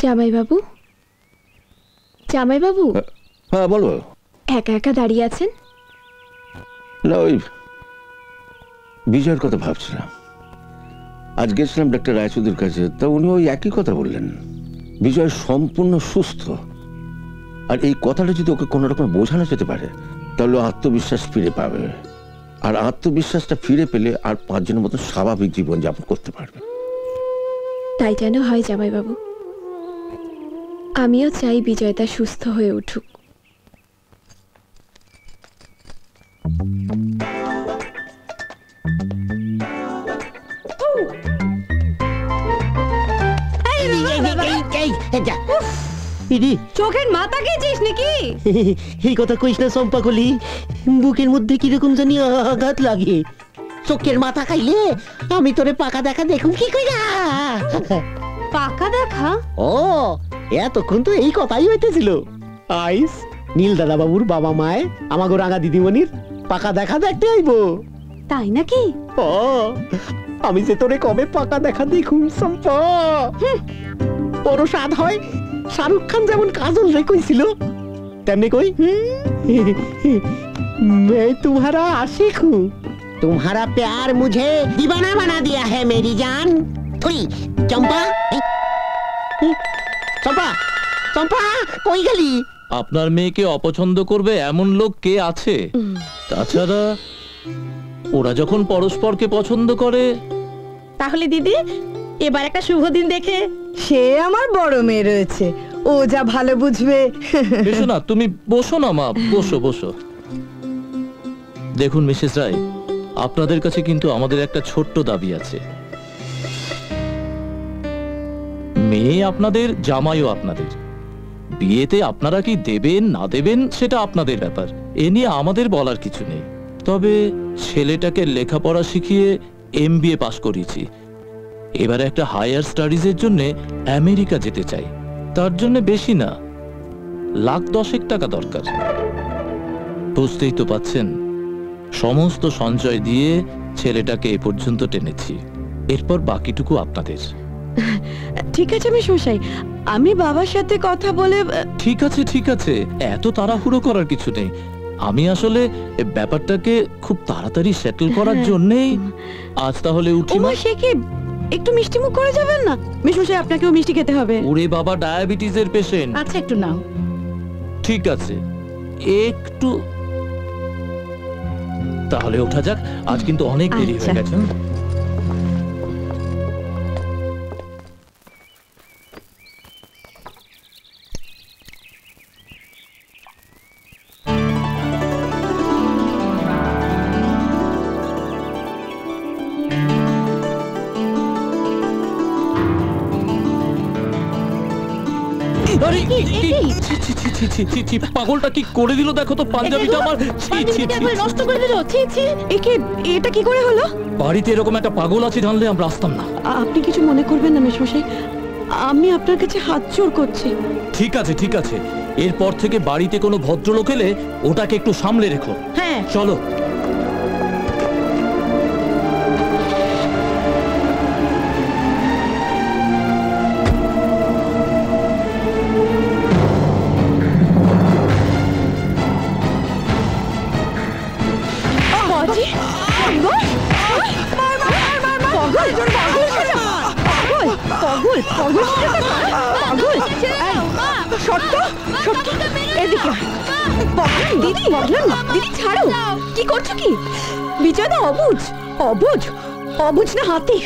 জামাইবাবু, জামাইবাবু। হ্যাঁ বলো। একা একা দাঁড়িয়ে আছেন? না, ওই বিজয়ের কথা ভাবছিলাম। আজ গেছিলাম ডাক্তার রায়চৌধুরীর কাছে, তা উনি ওই একই কথা বললেন, বিজয় সম্পূর্ণ সুস্থ। আর এই কথাটা যদি ওকে কোনো রকম বোঝানো যেতে পারে তাহলে আত্মবিশ্বাস ফিরে পাবে, আর আত্মবিশ্বাসটা ফিরে পেলে আর 5 জনের মতো স্বাভাবিক জীবন যাপন করতে পারবে। তাই যেন হয় জামাইবাবু। আমিও চাই বিজয়তা সুস্থ হয়ে উঠুক। চোখের মাথা খেয়েছিস নাকি? এই কথা কইস না চম্পা কলি, বুকের মধ্যে কিরকম জানি আঘাত লাগে। চোখের মাথা খাইলে আমি তোরে পাকা দেখা দেখুন কি কইরা। পাকা দেখা? ও এতক্ষণ তো এই কথাই হইতেছিল। আইস নীল দাদা বাবুর বাবা মায় আমাগো রাঙা দিদিমণির পাকা দেখা দেখতে আইবো। তাই নাকি? ও আমি যে তোরে কবে পাকা দেখা দেখুন চম্পা। বড় স্বাদ হয়। শাহরুখ খান যেমন কাজল রে কইছিল তেমনি কই, मैं तुम्हारा आशिक हूँ, तुम्हारा प्यार मुझे दीवाना बना दिया है मेरी जान। थोड़ी चंपा, चंपा, चंपा কই গেলি? আপনার মেয়েকে অপছন্দ করবে এমন লোক কে আছে? তাছাড়া ওরা যখন পরস্পরকে পছন্দ করে। তাহলে দিদি এবার একটা শুভ দিন দেখে, সে আমার বড় মেয়ে রয়েছে, ও যা ভালো বুঝবে। এসো না, তুমি বসো না মা, বসো বসো। দেখুন মিসেস রায়, আপনাদের কাছে কিন্তু আমাদের একটা ছোট্ট দাবি আছে। মেয়ে আপনাদের, জামাইও আপনাদের। বিয়েতে আপনারা কি দেবেন না দেবেন সেটা আপনাদের ব্যাপার, এ নিয়ে আমাদের বলার কিছু নেই। তবে ছেলেটাকে লেখাপড়া শিখিয়ে MBA পাশ করিয়েছি, এবারে একটা হায়ার স্টাডিজের জন্য আমেরিকা যেতে চাই। তার জন্য বেশি না, 1,10,000 টাকা দরকার। বুঝতেই তো পাচ্ছেন, সমস্ত সঞ্চয় দিয়ে ছেলেটাকে এ পর্যন্ত টেনেছি, এরপর বাকিটুকু আপনাদের। ঠিক আছে মেশমশাই, আমি বাবার সাথে কথা বলে। ঠিক আছে ঠিক আছে, এত তাড়াহুড়ো করার কিছু নেই। আমি আসলে ব্যাপারটাকে খুব তাড়াতাড়ি সেটেল করার জন্যই আজ তাহলে উঠি। মা সে কি একটু মিষ্টি মুখ করে যাবেন না? মেশমশাই আপনাকেও মিষ্টি খেতে হবে। ওরে বাবা, ডায়াবেটিসের পেশেন্ট। আচ্ছা একটু নাও। ঠিক আছে একটু, তাহলে ওঠা যাক, আজ কিন্তু অনেক দেরি হয়ে গেছে। পাগলটা কি করে দিল দেখো তো, পাঞ্জাবিটা আমার নষ্ট করে দিল। এটা কি করে হলো? বাড়িতে এরকম একটা পাগল আছে জানলে আমরা আসতাম না। আপনি কিছু মনে করবেন না মেশমশাই, আমি আপনার কাছে হাত জোড় করছি। ঠিক আছে ঠিক আছে, এরপর থেকে বাড়িতে কোনো ভদ্রলোক এলে ওটাকে একটু সামলে রেখো। হ্যাঁ চলো। দিদি ছাড়ো, কি করছো কি? বিজয়দা অবুঝ, অবুঝ অবুঝ না হাতি,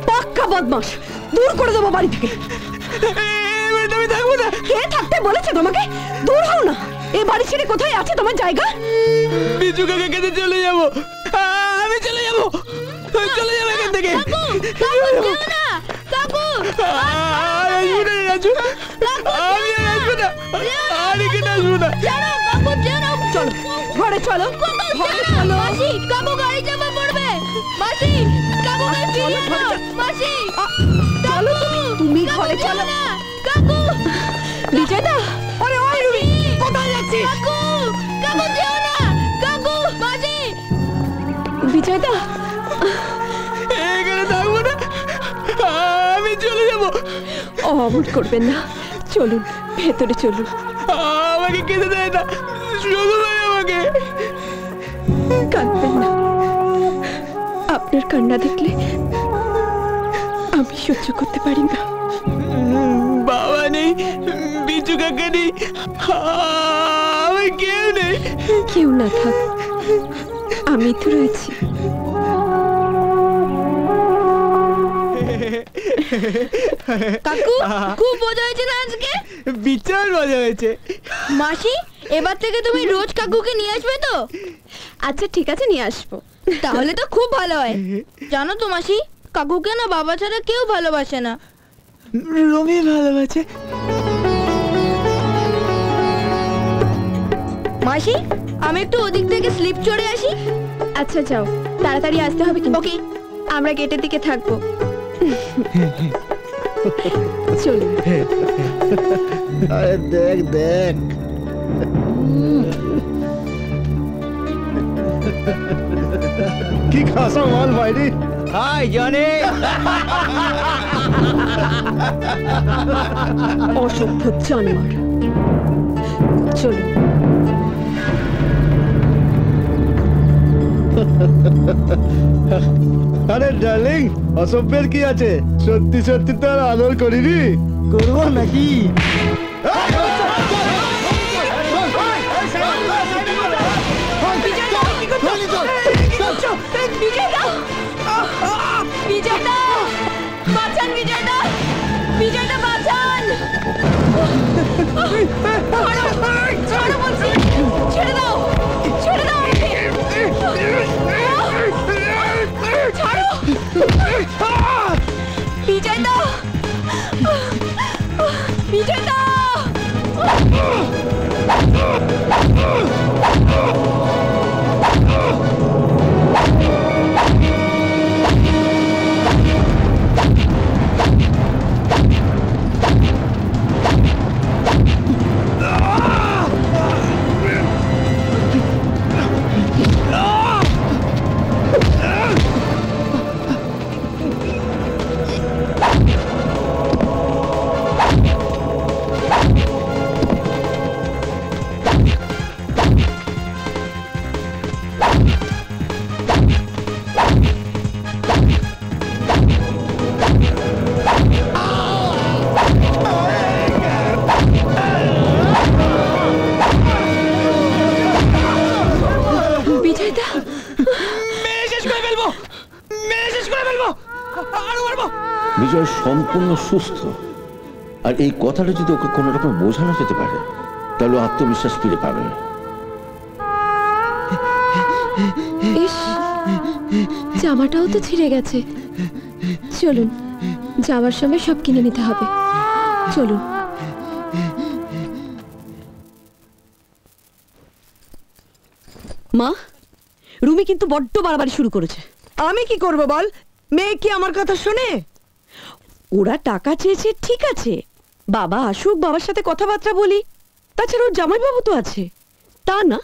পাক্কা বদমাশ। দূর করে দেবো বাড়ি থেকে। আমি থাকবো না। কে থাকতে বলেছে তোমাকে? দূর হও না। এই বাড়ি ছেড়ে কোথায় আছে তোমার জায়গা? বিজু কাকে কেটে চলে যাবো, আমি চলে যাবো, চলে যাবো এখান থেকে। চলো ঘরে চলো, ঘরে চলো। কাকু গাড়ি চাপা পড়বে। মাসি, কাকু মাসি, চলো তুমি ঘরে চলো। কাকু বিজয়দা, আরে ওই রুবি কোথায় যাচ্ছিস? কাকু, কাকু যেও না। কাকু, মাসি। বিজয়দা, এখানে থাকবো না, আমি চলে যাবো। অমত করবেন না, চলুন ভেতরে চলুন। আমাকে খেতে দেয় না, শুধু দেয় আমাকে। কাঁদবেন না, আপনার কান্না দেখলে আমি সহ্য করতে পারি না। বাবা নেই, বিচু কাকা নেই, আমার কেউ নেই। কেউ না থাক, আমি তো রয়েছি। কাকু খুব মজা হয়েছে না আজকে? বিশাল মজা হয়েছে। মাসি এবার থেকে তুমি রোজ কাকুকে নিয়ে আসবে তো? আচ্ছা ঠিক আছে, নিয়ে আসবো। তাহলে তো খুব ভালো হয়। জানো তো মাসি, কাকুকে না বাবা ছাড়া কেউ ভালোবাসে না। রমি ভালোবাসে। মাসি আমি একটু ওদিক থেকে স্লিপ চড়ে আসি। আচ্ছা যাও, তাড়াতাড়ি আসতে হবে কিন্তু। ওকে। আমরা গেটের দিকে থাকবো। চলুন। আরে দেখ দেখ, কি খাসা মাল ভাইরি। High Johnny. অসভ্য জানোয়ার। চলুন। আরে ডার্লিং, অসভ্যের কি আছে? সত্যি সত্যি তো আর আদর করিনি, করবো নাকি? বিজয়দা বাঁচান, বিজয়দা, বিজয়দা বাঁচান। ছাড়ো বলছি, ছেড়ে দাও, ছেড়ে দাও। ছাড়ো বিজয়দা, বিজয়দা। বিজয় সম্পূর্ণ সুস্থ, আর এই কথাটা যদি ওকে কোনো রকম বোঝানো যেতে পারে তাহলে আত্মবিশ্বাস ফিরে পাবে। ইস, জামাটাও তো ছিঁড়ে গেছে। চলুন, যাওয়ার সময় সব কিনে নিতে হবে। চলুন। মা, রুমি কিন্তু বড্ড বাড়াবাড়ি শুরু করেছে। আমি কি করব বল? মেয়ে কি আমার কথা শোনে? ওরা টাকা চেয়েছে, ঠিক আছে, বাবা আসুক, বাবার সাথে কথাবার্তা বলি। তাছাড়া ওর জামাইবাবু তো আছে। তা না,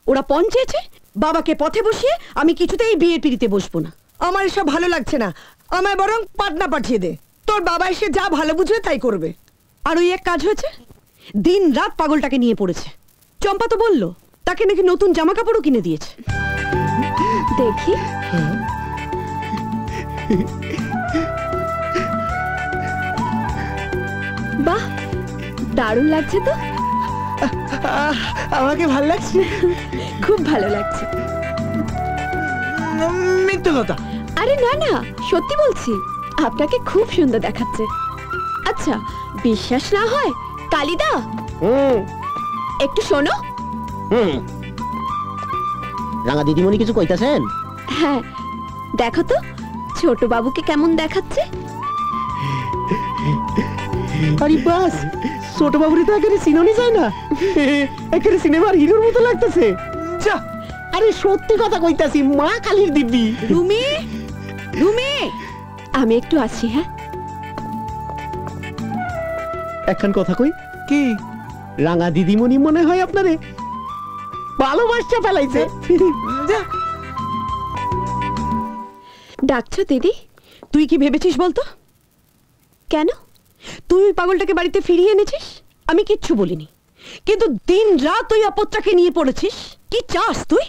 ওরা পণ চেয়েছে, বাবাকে পথে বসিয়ে আমি কিছুতেই বিয়ের পিড়িতে বসবো না। আমার এসব ভালো লাগছে না, আমায় বরং পাটনা পাঠিয়ে দে। তোর বাবা এসে যা ভালো বুঝবে তাই করবে। আর ওই এক কাজ হয়েছে, দিন রাত পাগলটাকে নিয়ে পড়েছে। চম্পা তো বললো তাকে নাকি নতুন জামা কাপড়ও কিনে দিয়েছে। দেখি। বাহ, দারুণ লাগছে তো। আমাকে ভালো লাগছে, খুব ভালো লাগছে। মিথ্যে কথা। আরে না না, সত্যি বলছি, আপনাকে খুব সুন্দর দেখাচ্ছে। আচ্ছা, বিশ্বাস না হয় কালিদা একটু শোনো। রাঙা দিদিমণি কিছু কইতাছেন? হ্যাঁ, দেখো তো ছোট বাবুকে কেমন দেখাচ্ছে। আরে বাস, ছোট বাবুরি তো একেবারে চিনোনি যায় না, একেবারে সিনেমার হিরোর মতো লাগতেছে। যা, আরে সত্যি কথা কইতাছি, মা কালীর দিব্যি। রুমি, রুমি, আমি একটু আসি। হ্যাঁ, একখান কথা কই। কি? রাঙা দিদিমণি মনে হয় আপনারে ভালোবাসা ফেলাইছে। যা। ডাকছো দিদি? তুই কি ভেবেছিস বলতো? কেন? তুই ওই পাগলটাকে বাড়িতে ফিরিয়ে এনেছিস, আমি কিচ্ছু বলিনি, কিন্তু দিন রাত ওই অপত্রাকে নিয়ে পড়েছিস। কি চাস তুই?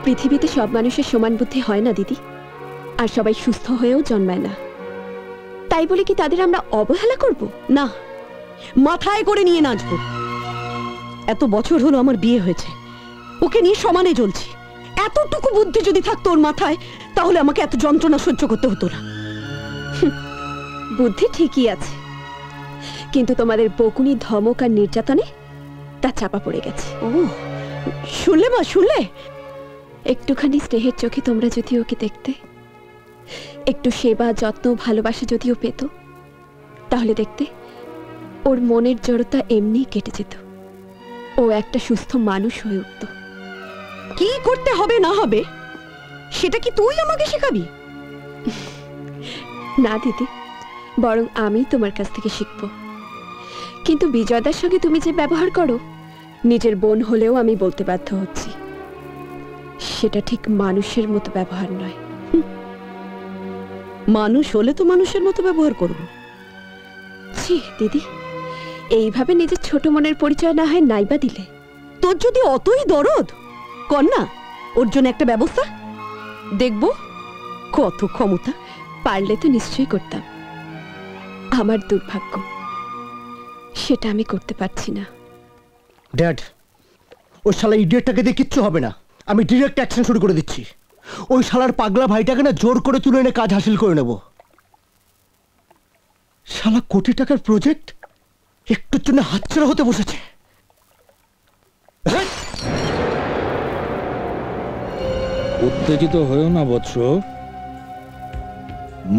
পৃথিবীতে সব মানুষের সমান বুদ্ধি হয় না দিদি, আর সবাই সুস্থ হয়েও জন্মায় না। তাই বলে কি তাদের আমরা অবহেলা করব? না, মাথায় করে নিয়ে নাচবো। এত বছর হলো আমার বিয়ে হয়েছে, ওকে নিয়ে সমানে চলছি। এতটুকু বুদ্ধি যদি থাকতো ওর মাথায়, তাহলে আমাকে এত যন্ত্রণা সহ্য করতে হতো না। বুদ্ধি ঠিকই আছে, কিন্তু তোমাদের বকুনি, ধমক আর নির্যাতনে তা চাপা পড়ে গেছে। ও, শুনলে মা, শুনলে? একটুখানি স্নেহের চোখে তোমরা যদি ওকে দেখতে, একটু সেবা, যত্ন, ভালোবাসা যদিও পেত, তাহলে দেখতে ওর মনের জড়তা এমনি কেটে যেত, ও একটা সুস্থ মানুষ হয়ে উঠত। কি করতে হবে না হবে সেটা কি তুই আমাকে শেখাবি? না দিদি, বরং আমি তোমার কাছ থেকে শিখব। কিন্তু বিজয়দার সঙ্গে তুমি যে ব্যবহার করো, নিজের বোন হলেও আমি বলতে বাধ্য হচ্ছি, সেটা ঠিক মানুষের মতো ব্যবহার নয়। মানুষ হলে তো মানুষের মতো ব্যবহার করব। ছি দিদি, এইভাবে নিজের ছোট মনের পরিচয় না হয় নাইবা দিলে। তোর যদি অতই দরদ, কর না ওর জন্য একটা ব্যবস্থা, দেখব কত ক্ষমতা। পারলে তো নিশ্চয়ই করতাম, আমার দুর্ভাগ্য সেটা আমি করতে পারছি না। ড্যাড, ওই শালা ইডিয়েটটাকে দিয়ে কিচ্ছু হবে না। আমি ডিরেক্ট অ্যাকশন শুরু করে দিচ্ছি। ওই শালার পাগলা ভাইটাকে না জোর করে তুলে এনে কাজ হাসিল করে নেব। শালা কোটি টাকার প্রজেক্ট একটুর জন্য হাতছাড়া হতে বসেছে। উত্তেজিত হয়েও না বৎস।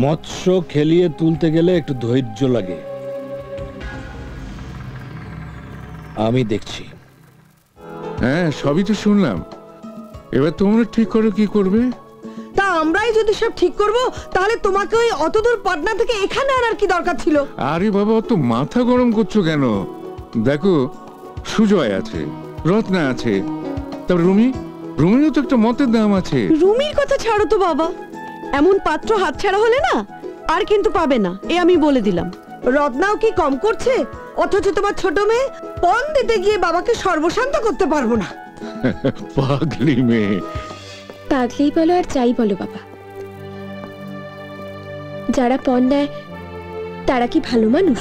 মৎস্য খেলিয়ে তুলতে গেলে একটু ধৈর্য লাগে। আমি দেখছি। হ্যাঁ, সবই তো শুনলাম। এবার তোমরা ঠিক করো কি করবে। তা আমরাই যদি সব ঠিক করব, তাহলে তোমাকে ওই অতদূর পাটনা থেকে এখানে আনার কি দরকার ছিল? আরে বাবা, অত মাথা গরম করছো কেন? দেখো, সুজয় আছে, রত্না আছে, তারপর রুমিরও তো একটা মতের দাম আছে। রুমির কথা ছাড়ো তো বাবা, এমন পাত্র হাতছাড়া হলে না আর কিন্তু পাবে না, এ আমি বলে দিলাম। রত্নাও কি কম করছে? অথচ তোমার ছোট মেয়ে পণ দিতে গিয়ে বাবাকে সর্বশান্ত করতে পারবো না। পাগলি মেয়ে। পাগলেই বলো আর যাই বলো বাবা, যারা পণ দেয় তারা কি ভালো মানুষ?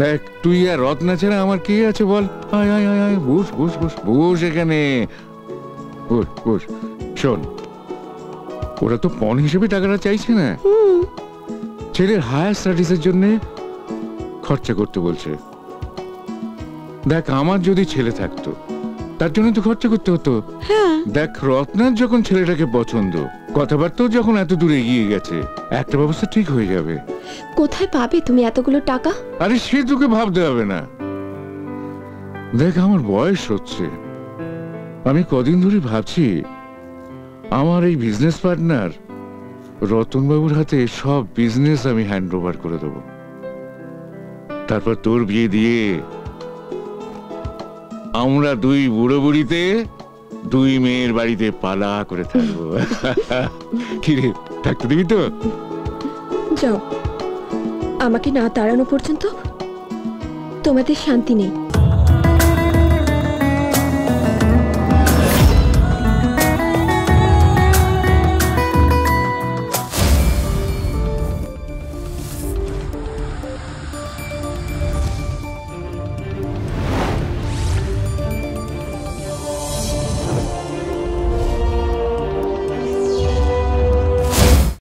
দেখ, তুই আর রত্না ছাড়া আমার কে আছে বল? আয় আয় আয় আয়, বস বস বস বস এখানে, বস বস। শোন, ওরা তো পণ হিসেবে টাকাটা চাইছে না, ছেলের হায়ার স্টাডিজের জন্য খরচা করতে বলছে। দেখ, আমার যদি ছেলে থাকতো তার জন্য তো খরচা করতে হতো। দেখ, রত্নার যখন ছেলেটাকে পছন্দ, কথাবার্তাও যখন এত দূরে এগিয়ে গেছে, একটা ব্যবস্থা ঠিক হয়ে যাবে। কোথায় পাবে তুমি এতগুলো টাকা? আরে সে তোকে ভাবতে হবে না। দেখ, আমার বয়স হচ্ছে, আমি কদিন ধরে ভাবছি আমার এই বিজনেস পার্টনার রতনবাবুর হাতে সব বিজনেস আমি হ্যান্ড ওভার করে দেবো। তারপর তোর বিয়ে দিয়ে আমরা দুই বুড়ো বুড়িতে দুই মেয়ের বাড়িতে পালা করে থাকবো। কিরে, থাকতে দিবি তো? যাও, আমাকে না তাড়ানো পর্যন্ত তোমাদের শান্তি নেই।